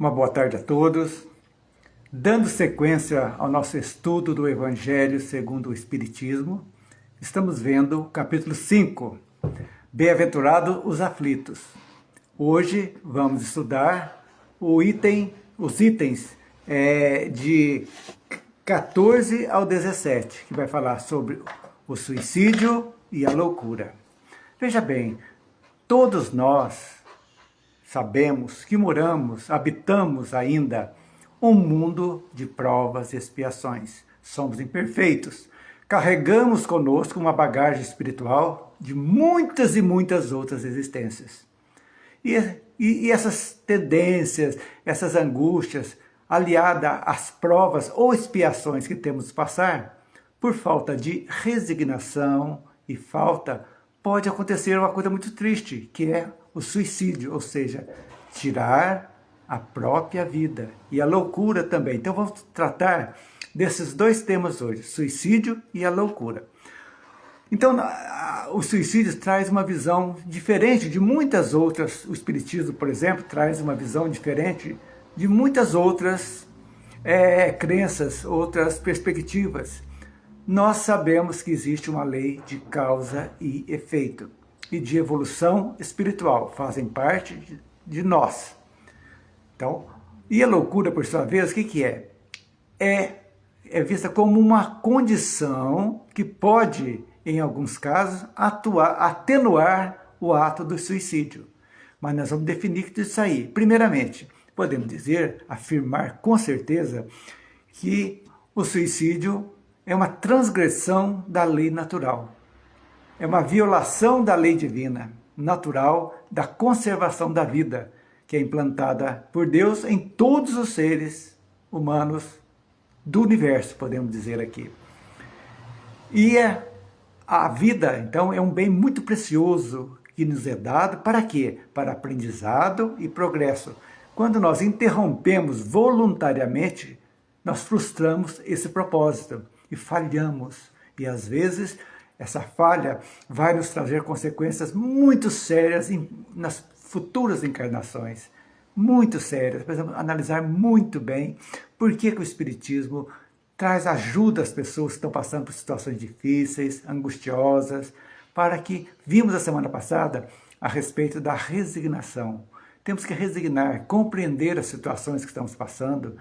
Uma boa tarde a todos. Dando sequência ao nosso estudo do Evangelho segundo o Espiritismo, estamos vendo o capítulo 5, Bem-aventurado os aflitos. Hoje vamos estudar os itens de 14 ao 17, que vai falar sobre o suicídio e a loucura. Veja bem, todos nós sabemos que habitamos ainda um mundo de provas e expiações. Somos imperfeitos. Carregamos conosco uma bagagem espiritual de muitas e muitas outras existências. E essas tendências, essas angústias, aliadas às provas ou expiações que temos de passar, por falta de resignação e pode acontecer uma coisa muito triste, que é o suicídio, ou seja, tirar a própria vida e a loucura também. Então vamos tratar desses dois temas hoje, suicídio e a loucura. Então o suicídio traz uma visão diferente de muitas outras, o Espiritismo, por exemplo, traz uma visão diferente de muitas outras crenças, outras perspectivas. Nós sabemos que existe uma lei de causa e efeito e de evolução espiritual, fazem parte de nós. Então, e a loucura, por sua vez, o que é? É vista como uma condição que pode, em alguns casos, atenuar o ato do suicídio. Mas nós vamos definir isso aí. Primeiramente, podemos afirmar com certeza, que o suicídio é uma transgressão da lei natural. É uma violação da lei divina, natural, da conservação da vida, que é implantada por Deus em todos os seres humanos do universo, podemos dizer aqui. E a vida, então, é um bem muito precioso que nos é dado para quê? Para aprendizado e progresso. Quando nós interrompemos voluntariamente, nós frustramos esse propósito e falhamos. E às vezes essa falha vai nos trazer consequências muito sérias nas futuras encarnações. Muito sérias. Precisamos analisar muito bem por que o Espiritismo traz ajuda às pessoas que estão passando por situações difíceis, angustiosas, para que vimos a semana passada a respeito da resignação. Temos que resignar, compreender as situações que estamos passando,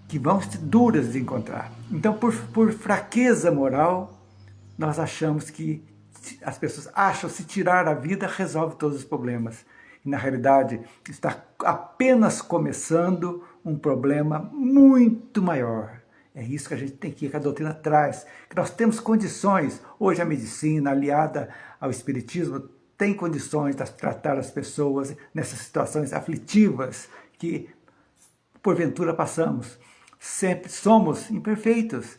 que vão ser duras de encontrar. Então, por fraqueza moral, nós achamos que as pessoas acham que se tirar a vida resolve todos os problemas. E na realidade está apenas começando um problema muito maior. É isso que a gente tem que a doutrina traz, que nós temos condições, hoje a medicina aliada ao Espiritismo tem condições de tratar as pessoas nessas situações aflitivas que porventura passamos. Sempre somos imperfeitos,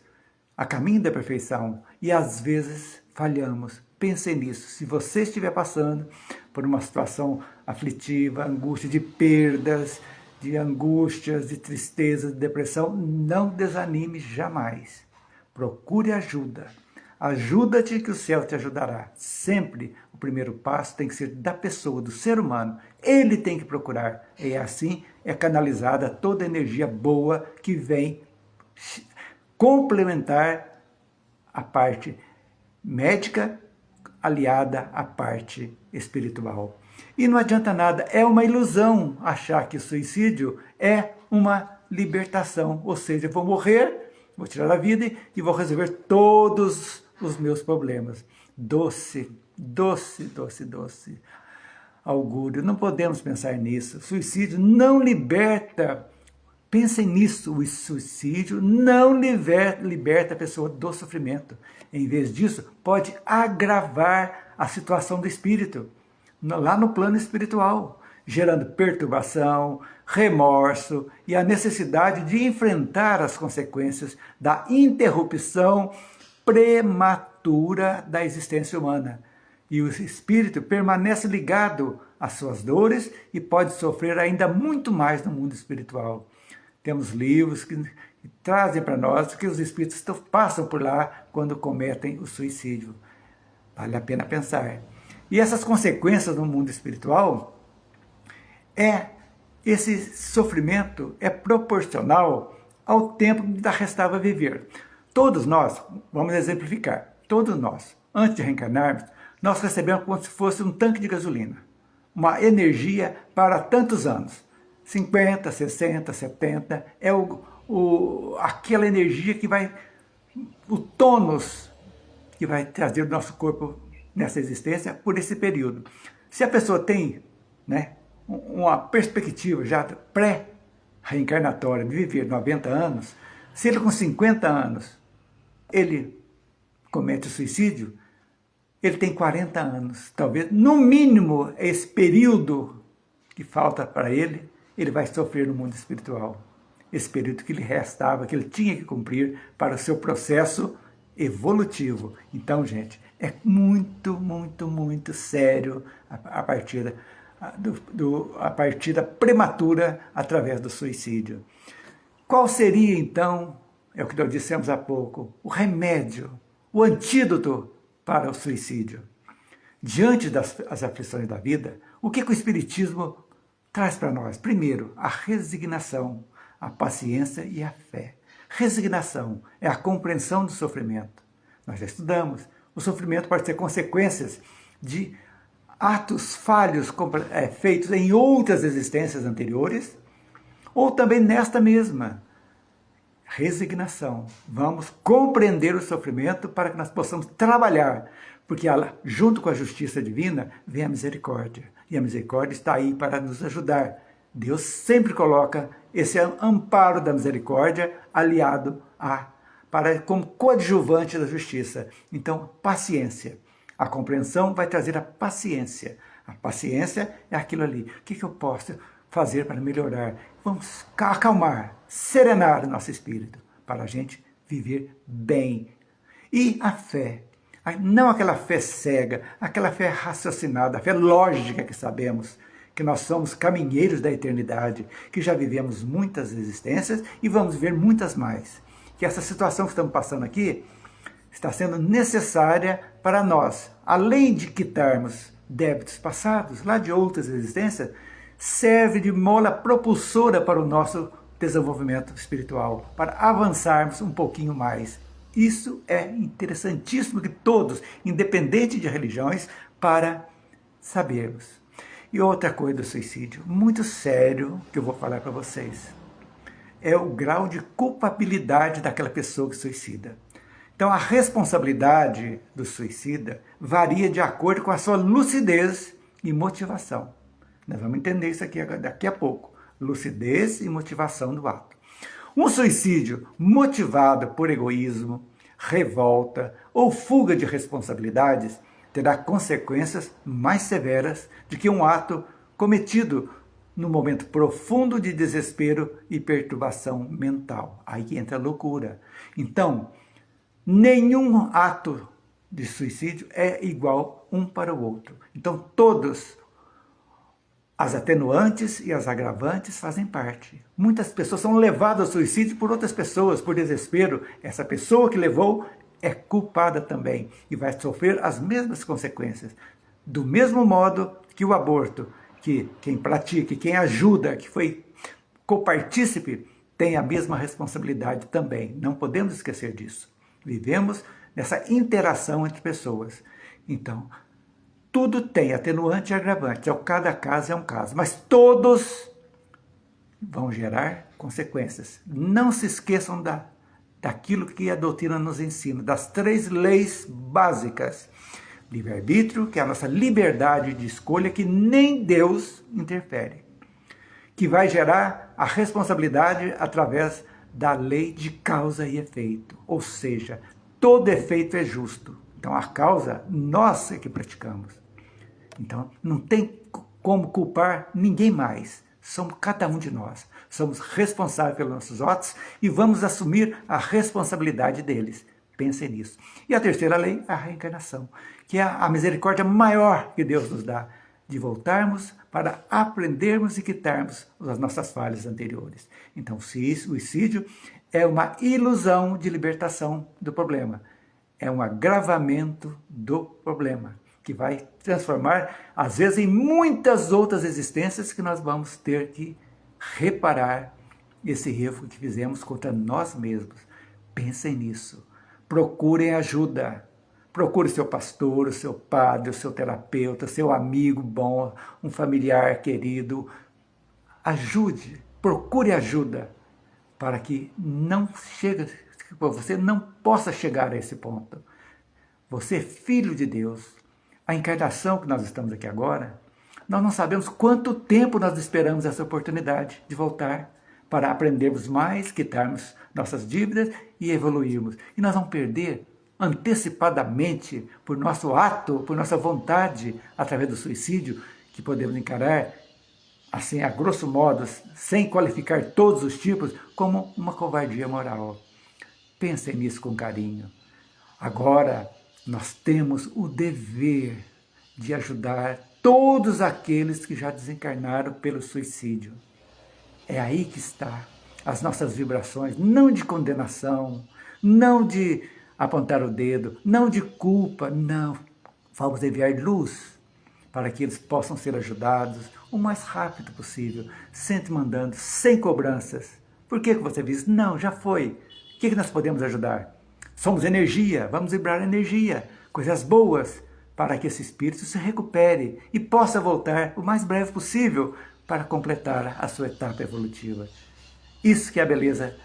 a caminho da perfeição, e às vezes falhamos. Pense nisso. Se você estiver passando por uma situação aflitiva, angústia, de perdas, de angústias, de tristeza, de depressão, não desanime jamais. Procure ajuda. Ajuda-te que o céu te ajudará. Sempre o primeiro passo tem que ser da pessoa, do ser humano. Ele tem que procurar. E assim é canalizada toda a energia boa que vem complementar a parte médica aliada à parte espiritual. E não adianta nada, é uma ilusão achar que o suicídio é uma libertação, ou seja, eu vou morrer, vou tirar a vida e vou resolver todos os meus problemas. Doce, doce, doce, doce augúrio, não podemos pensar nisso. O suicídio não liberta. Pensem nisso, o suicídio não liberta a pessoa do sofrimento. Em vez disso, pode agravar a situação do espírito, lá no plano espiritual, gerando perturbação, remorso e a necessidade de enfrentar as consequências da interrupção prematura da existência humana. E o espírito permanece ligado às suas dores e pode sofrer ainda muito mais no mundo espiritual. Temos livros que trazem para nós que os espíritos passam por lá quando cometem o suicídio. Vale a pena pensar. E essas consequências no mundo espiritual esse sofrimento é proporcional ao tempo que nos restava viver. Todos nós, vamos exemplificar, todos nós, antes de reencarnarmos, nós recebemos como se fosse um tanque de gasolina, uma energia para tantos anos, 50, 60, 70, é aquela energia que vai, o tônus que vai trazer o nosso corpo nessa existência por esse período. Se a pessoa tem, né, uma perspectiva já pré-reencarnatória de viver 90 anos, se ele com 50 anos ele comete o suicídio, ele tem 40 anos. Talvez, no mínimo, esse período que falta para ele, ele vai sofrer no mundo espiritual. Esse período que lhe restava, que ele tinha que cumprir para o seu processo evolutivo. Então, gente, é muito, muito, muito sério a partida prematura através do suicídio. Qual seria, então, é o que nós dissemos há pouco, o remédio, o antídoto para o suicídio? Diante das aflições da vida, o que o Espiritismo traz para nós? Primeiro, a resignação, a paciência e a fé. Resignação é a compreensão do sofrimento. Nós já estudamos, o sofrimento pode ser consequências de atos falhos feitos em outras existências anteriores, ou também nesta mesma. Resignação. Vamos compreender o sofrimento para que nós possamos trabalhar, porque junto com a justiça divina vem a misericórdia, e a misericórdia está aí para nos ajudar. Deus sempre coloca esse amparo da misericórdia aliado como coadjuvante da justiça. Então, paciência. A compreensão vai trazer a paciência. A paciência é aquilo ali. O que eu posso fazer para melhorar? Vamos acalmar, serenar o nosso espírito, para a gente viver bem. E a fé. Não aquela fé cega, aquela fé raciocinada, a fé lógica que sabemos que nós somos caminheiros da eternidade, que já vivemos muitas existências e vamos viver muitas mais. Que essa situação que estamos passando aqui está sendo necessária para nós, além de quitarmos débitos passados, lá de outras existências, serve de mola propulsora para o nosso desenvolvimento espiritual, para avançarmos um pouquinho mais. Isso é interessantíssimo que todos, independente de religiões, para sabermos. E outra coisa do suicídio, muito sério, que eu vou falar para vocês, é o grau de culpabilidade daquela pessoa que suicida. Então, a responsabilidade do suicida varia de acordo com a sua lucidez e motivação. Nós vamos entender isso aqui daqui a pouco. Lucidez e motivação do ato. Um suicídio motivado por egoísmo, revolta ou fuga de responsabilidades terá consequências mais severas do que um ato cometido no momento profundo de desespero e perturbação mental. Aí entra a loucura. Então, nenhum ato de suicídio é igual um para o outro. Então, todos, as atenuantes e as agravantes fazem parte. Muitas pessoas são levadas ao suicídio por outras pessoas, por desespero. Essa pessoa que levou é culpada também e vai sofrer as mesmas consequências. Do mesmo modo que o aborto, que quem pratica, quem ajuda, que foi copartícipe, tem a mesma responsabilidade também. Não podemos esquecer disso. Vivemos nessa interação entre pessoas. Então, tudo tem atenuante e agravante. Cada caso é um caso. Mas todos vão gerar consequências. Não se esqueçam daquilo que a doutrina nos ensina, das 3 leis básicas. Livre-arbítrio, que é a nossa liberdade de escolha, que nem Deus interfere. Que vai gerar a responsabilidade através da lei de causa e efeito. Ou seja, todo efeito é justo. Então a causa, nós é que praticamos. Então não tem como culpar ninguém mais. Somos cada um de nós. Somos responsáveis pelos nossos atos e vamos assumir a responsabilidade deles. Pensem nisso. E a terceira lei é a reencarnação, que é a misericórdia maior que Deus nos dá, de voltarmos para aprendermos e quitarmos as nossas falhas anteriores. Então, o suicídio é uma ilusão de libertação do problema. É um agravamento do problema, que vai transformar, às vezes, em muitas outras existências que nós vamos ter que reparar esse erro que fizemos contra nós mesmos. Pensem nisso. Procurem ajuda. Procure seu pastor, o seu padre, o seu terapeuta, seu amigo bom, um familiar querido. Ajude, procure ajuda para que você não possa chegar a esse ponto. Você é filho de Deus. A encarnação que nós estamos aqui agora, nós não sabemos quanto tempo nós esperamos essa oportunidade de voltar para aprendermos mais, quitarmos nossas dívidas e evoluirmos. E nós vamos perder antecipadamente por nosso ato, por nossa vontade, através do suicídio, que podemos encarar, assim, a grosso modo, sem qualificar todos os tipos, como uma covardia moral. Pensem nisso com carinho. Agora, nós temos o dever de ajudar todos aqueles que já desencarnaram pelo suicídio. É aí que está as nossas vibrações, não de condenação, não de apontar o dedo, não de culpa, não. Vamos enviar luz para que eles possam ser ajudados o mais rápido possível, sempre mandando, sem cobranças. Por que você diz? Não, já foi. O que nós podemos ajudar? Somos energia, vamos vibrar energia, coisas boas, para que esse espírito se recupere e possa voltar o mais breve possível para completar a sua etapa evolutiva. Isso que é a beleza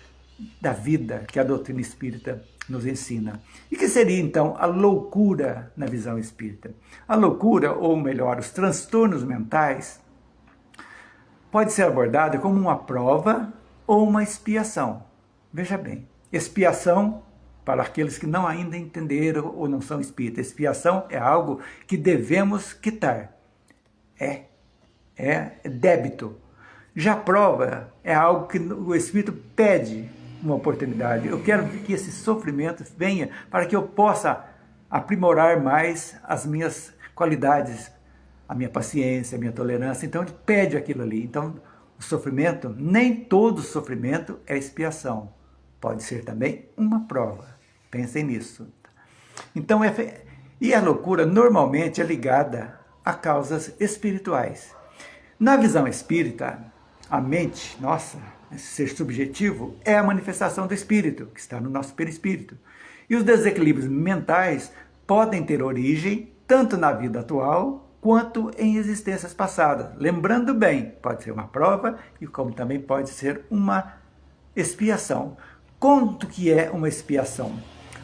da vida que a doutrina espírita nos ensina. E que seria, então, a loucura na visão espírita? A loucura, ou melhor, os transtornos mentais, pode ser abordada como uma prova ou uma expiação. Veja bem, expiação, para aqueles que não ainda entenderam ou não são espíritas, expiação é algo que devemos quitar. É débito. Já prova é algo que o espírito pede uma oportunidade. Eu quero que esse sofrimento venha para que eu possa aprimorar mais as minhas qualidades, a minha paciência, a minha tolerância. Então ele pede aquilo ali. Então o sofrimento, nem todo sofrimento é expiação. Pode ser também uma prova. Pensem nisso. Então, e a loucura normalmente é ligada a causas espirituais. Na visão espírita, a mente, nossa, esse ser subjetivo, é a manifestação do espírito, que está no nosso perispírito. E os desequilíbrios mentais podem ter origem tanto na vida atual quanto em existências passadas. Lembrando bem, pode ser uma prova e como também pode ser uma expiação. Quanto que é uma expiação?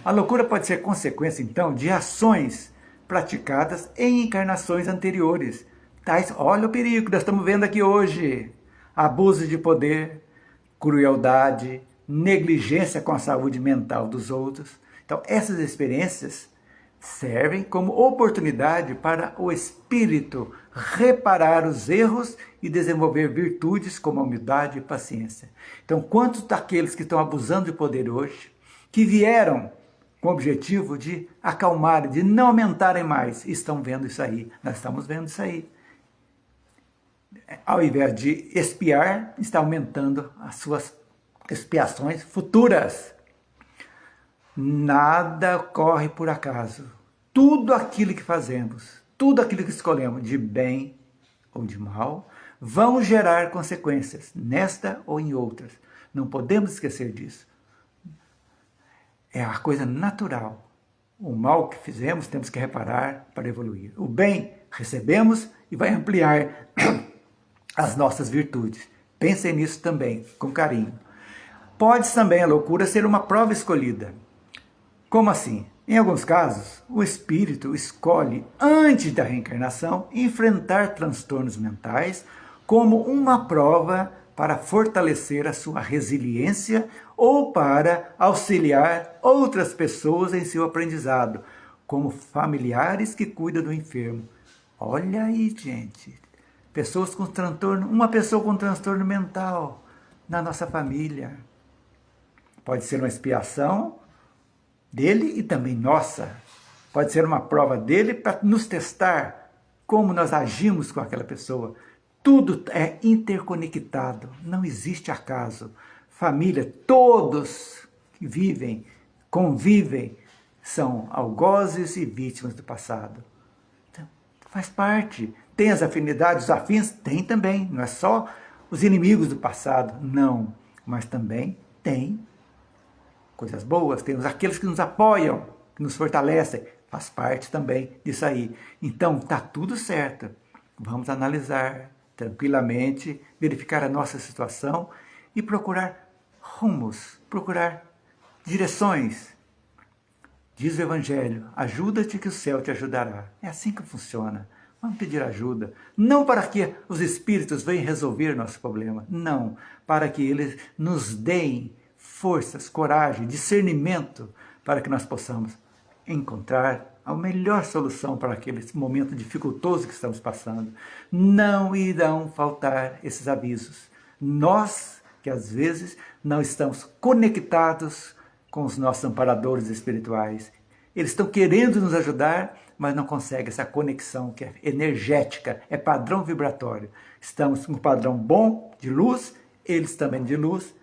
A loucura pode ser consequência, então, de ações praticadas em encarnações anteriores. Tais, olha o perigo que nós estamos vendo aqui hoje. Abuso de poder, crueldade, negligência com a saúde mental dos outros. Então, essas experiências servem como oportunidade para o espírito reparar os erros e desenvolver virtudes como a humildade e paciência. Então, quantos daqueles que estão abusando de poder hoje, que vieram com o objetivo de acalmar, de não aumentarem mais, estão vendo isso aí. Nós estamos vendo isso aí. Ao invés de expiar, está aumentando as suas expiações futuras. Nada ocorre por acaso. Tudo aquilo que fazemos, tudo aquilo que escolhemos, de bem ou de mal, vão gerar consequências, nesta ou em outras. Não podemos esquecer disso. É a coisa natural. O mal que fizemos, temos que reparar para evoluir. O bem, recebemos e vai ampliar as nossas virtudes. Pensem nisso também, com carinho. Pode também a loucura ser uma prova escolhida. Como assim? Em alguns casos, o espírito escolhe, antes da reencarnação, enfrentar transtornos mentais como uma prova para fortalecer a sua resiliência ou para auxiliar outras pessoas em seu aprendizado, como familiares que cuidam do enfermo. Olha aí, gente, pessoas com transtorno, uma pessoa com transtorno mental na nossa família. Pode ser uma expiação dele e também nossa. Pode ser uma prova dele para nos testar como nós agimos com aquela pessoa. Tudo é interconectado, não existe acaso. Família, todos que vivem, convivem, são algozes e vítimas do passado. Então, faz parte. Tem as afinidades, os afins? Tem também. Não é só os inimigos do passado, não, mas também tem coisas boas, temos aqueles que nos apoiam, que nos fortalecem, faz parte também disso aí. Então, está tudo certo. Vamos analisar tranquilamente, verificar a nossa situação e procurar rumos, procurar direções. Diz o Evangelho, ajuda-te que o céu te ajudará. É assim que funciona. Vamos pedir ajuda, não para que os Espíritos venham resolver nosso problema, não, para que eles nos deem forças, coragem, discernimento, para que nós possamos encontrar a melhor solução para aquele momento dificultoso que estamos passando. Não irão faltar esses avisos. Nós, que às vezes não estamos conectados com os nossos amparadores espirituais, eles estão querendo nos ajudar, mas não conseguem essa conexão que é energética, é padrão vibratório. Estamos com um padrão bom de luz, eles também de luz,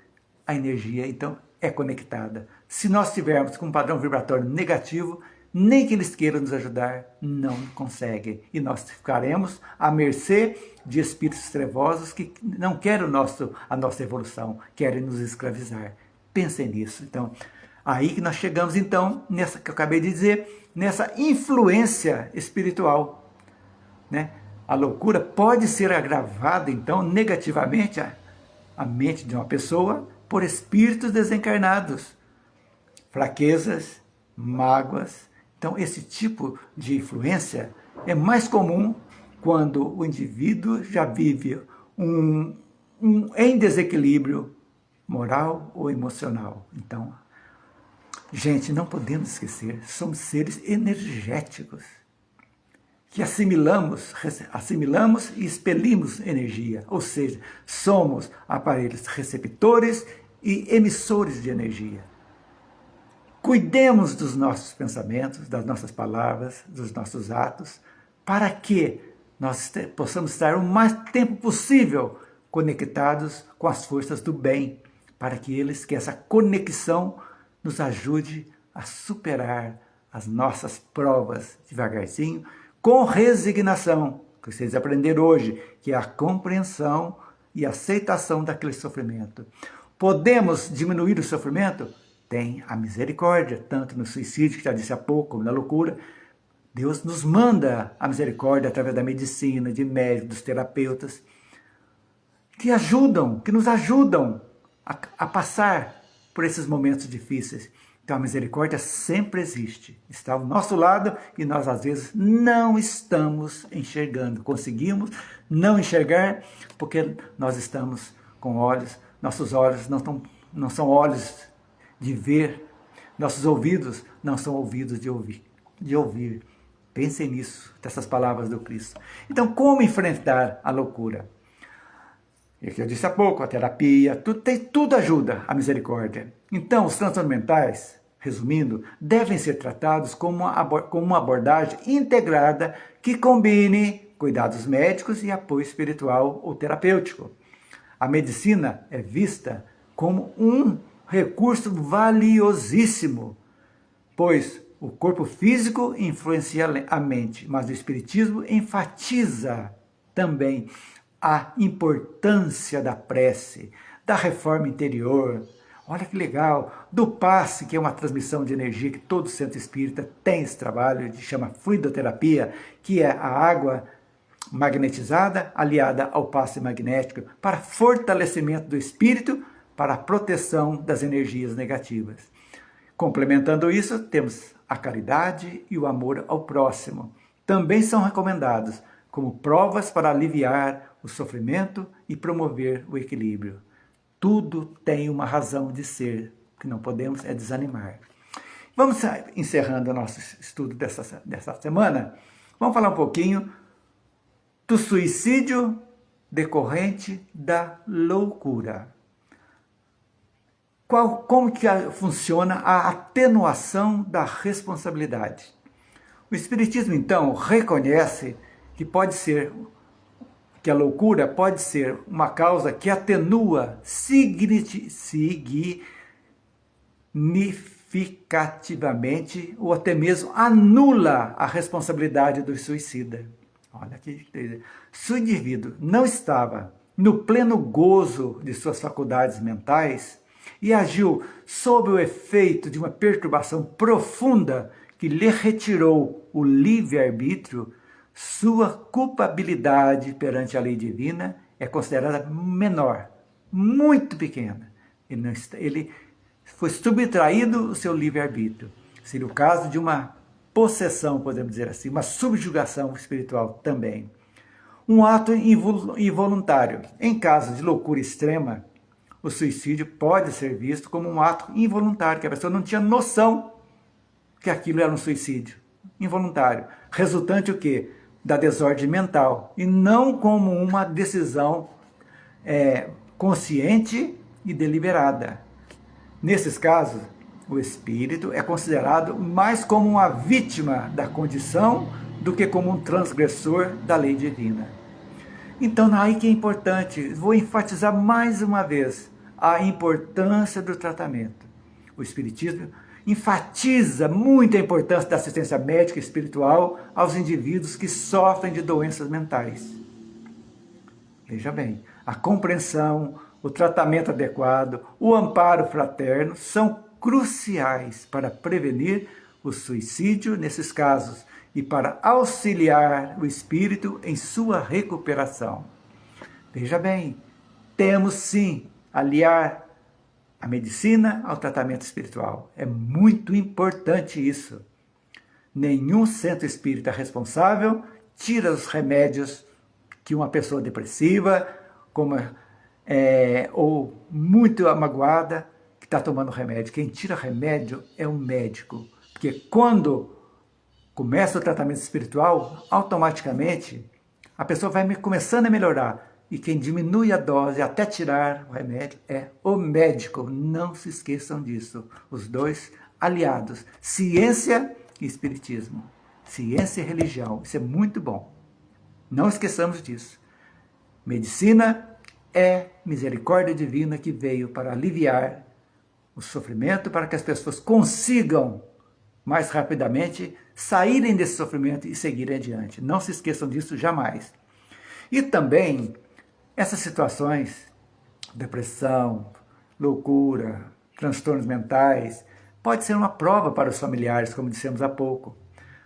a energia então é conectada. Se nós estivermos com um padrão vibratório negativo, nem que eles queiram nos ajudar, não conseguem. E nós ficaremos à mercê de espíritos trevosos que não querem a nossa evolução, querem nos escravizar. Pensem nisso. Então, aí que nós chegamos, então, nessa que eu acabei de dizer, nessa influência espiritual, né? A loucura pode ser agravada, então, negativamente a mente de uma pessoa por espíritos desencarnados, fraquezas, mágoas. Então, esse tipo de influência é mais comum quando o indivíduo já vive em desequilíbrio moral ou emocional. Então, gente, não podemos esquecer, somos seres energéticos, que assimilamos e expelimos energia, ou seja, somos aparelhos receptores e emissores de energia. Cuidemos dos nossos pensamentos, das nossas palavras, dos nossos atos, para que nós possamos estar o mais tempo possível conectados com as forças do bem, para que essa conexão nos ajude a superar as nossas provas devagarzinho, com resignação, que vocês aprenderam hoje, que é a compreensão e aceitação daquele sofrimento. Podemos diminuir o sofrimento? Tem a misericórdia, tanto no suicídio, que já disse há pouco, como na loucura. Deus nos manda a misericórdia através da medicina, de médicos, dos terapeutas, que nos ajudam a passar por esses momentos difíceis. Então a misericórdia sempre existe, está ao nosso lado e nós às vezes não estamos enxergando. Conseguimos não enxergar porque nós estamos com olhos, nossos olhos não são olhos de ver, nossos ouvidos não são ouvidos de ouvir. Pensem nisso, dessas palavras do Cristo. Então, como enfrentar a loucura? E que eu disse há pouco, a terapia, tudo ajuda a misericórdia. Então, os transtornos mentais, resumindo, devem ser tratados como uma abordagem integrada que combine cuidados médicos e apoio espiritual ou terapêutico. A medicina é vista como um recurso valiosíssimo, pois o corpo físico influencia a mente, mas o Espiritismo enfatiza também a importância da prece, da reforma interior. Olha que legal, do passe, que é uma transmissão de energia que todo centro espírita tem esse trabalho, que chama fluidoterapia, que é a água magnetizada aliada ao passe magnético para fortalecimento do espírito, para a proteção das energias negativas. Complementando isso, temos a caridade e o amor ao próximo. Também são recomendados como provas para aliviar o sofrimento e promover o equilíbrio. Tudo tem uma razão de ser, o que não podemos é desanimar. Vamos encerrando o nosso estudo dessa semana. Vamos falar um pouquinho do suicídio decorrente da loucura. Como que funciona a atenuação da responsabilidade? O Espiritismo, então, reconhece que a loucura pode ser uma causa que atenua significativamente ou até mesmo anula a responsabilidade do suicida. Olha que se o indivíduo não estava no pleno gozo de suas faculdades mentais e agiu sob o efeito de uma perturbação profunda que lhe retirou o livre-arbítrio, sua culpabilidade perante a lei divina é considerada menor, muito pequena. Ele foi subtraído o seu livre-arbítrio. Seria o caso de uma possessão, podemos dizer assim, uma subjugação espiritual também. Um ato involuntário. Em caso de loucura extrema, o suicídio pode ser visto como um ato involuntário, que a pessoa não tinha noção que aquilo era um suicídio involuntário, resultante o quê? Da desordem mental, e não como uma decisão consciente e deliberada. Nesses casos, o espírito é considerado mais como uma vítima da condição do que como um transgressor da lei divina. Então, aí que é importante, vou enfatizar mais uma vez a importância do tratamento. O Espiritismo enfatiza muito a importância da assistência médica e espiritual aos indivíduos que sofrem de doenças mentais. Veja bem, a compreensão, o tratamento adequado, o amparo fraterno são cruciais para prevenir o suicídio nesses casos e para auxiliar o espírito em sua recuperação. Veja bem, temos sim aliar a medicina ao tratamento espiritual. É muito importante isso. Nenhum centro espírita responsável tira os remédios que uma pessoa depressiva ou muito magoada que está tomando remédio. Quem tira remédio é um médico. Porque quando começa o tratamento espiritual, automaticamente a pessoa vai começando a melhorar. E quem diminui a dose até tirar o remédio é o médico. Não se esqueçam disso. Os dois aliados. Ciência e espiritismo. Ciência e religião. Isso é muito bom. Não esqueçamos disso. Medicina é misericórdia divina que veio para aliviar o sofrimento, para que as pessoas consigam mais rapidamente saírem desse sofrimento e seguirem adiante. Não se esqueçam disso jamais. E também essas situações, depressão, loucura, transtornos mentais, pode ser uma prova para os familiares, como dissemos há pouco.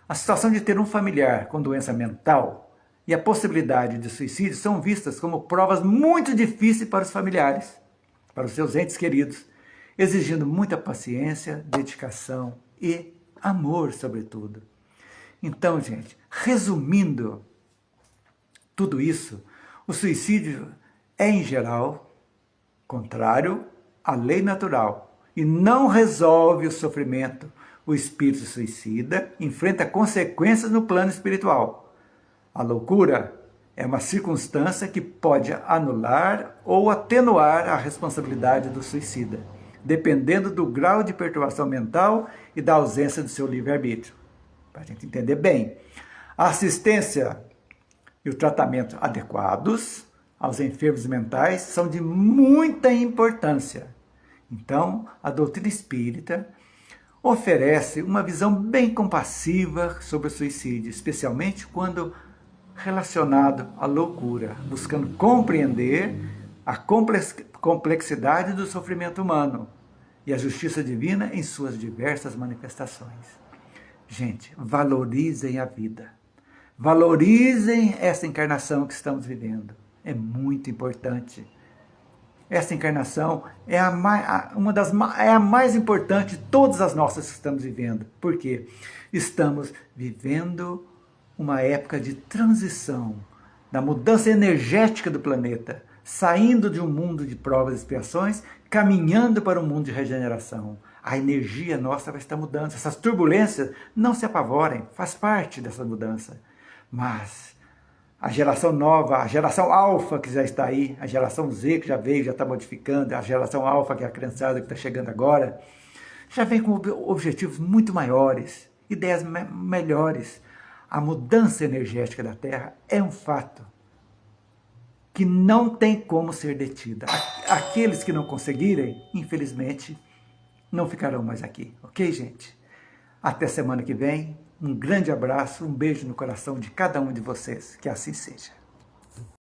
A situação de ter um familiar com doença mental e a possibilidade de suicídio são vistas como provas muito difíceis para os familiares, para os seus entes queridos, exigindo muita paciência, dedicação e amor, sobretudo. Então, gente, resumindo tudo isso, o suicídio é, em geral, contrário à lei natural e não resolve o sofrimento. O espírito suicida enfrenta consequências no plano espiritual. A loucura é uma circunstância que pode anular ou atenuar a responsabilidade do suicida, dependendo do grau de perturbação mental e da ausência do seu livre-arbítrio. Para a gente entender bem, a assistência e o tratamento adequados aos enfermos mentais são de muita importância. Então, a doutrina espírita oferece uma visão bem compassiva sobre o suicídio, especialmente quando relacionado à loucura, buscando compreender a complexidade do sofrimento humano e a justiça divina em suas diversas manifestações. Gente, valorizem a vida. Valorizem essa encarnação que estamos vivendo. É muito importante. Essa encarnação é a mais importante de todas as nossas que estamos vivendo. Por quê? Estamos vivendo uma época de transição, da mudança energética do planeta, saindo de um mundo de provas e expiações, caminhando para um mundo de regeneração. A energia nossa vai estar mudando. Essas turbulências, não se apavorem, faz parte dessa mudança. Mas a geração nova, a geração alfa que já está aí, a geração Z que já veio, já está modificando, a geração alfa que é a criançada que está chegando agora, já vem com objetivos muito maiores, ideias melhores. A mudança energética da Terra é um fato que não tem como ser detida. Aqueles que não conseguirem, infelizmente, não ficarão mais aqui. Ok, gente? Até semana que vem. Um grande abraço, um beijo no coração de cada um de vocês. Que assim seja.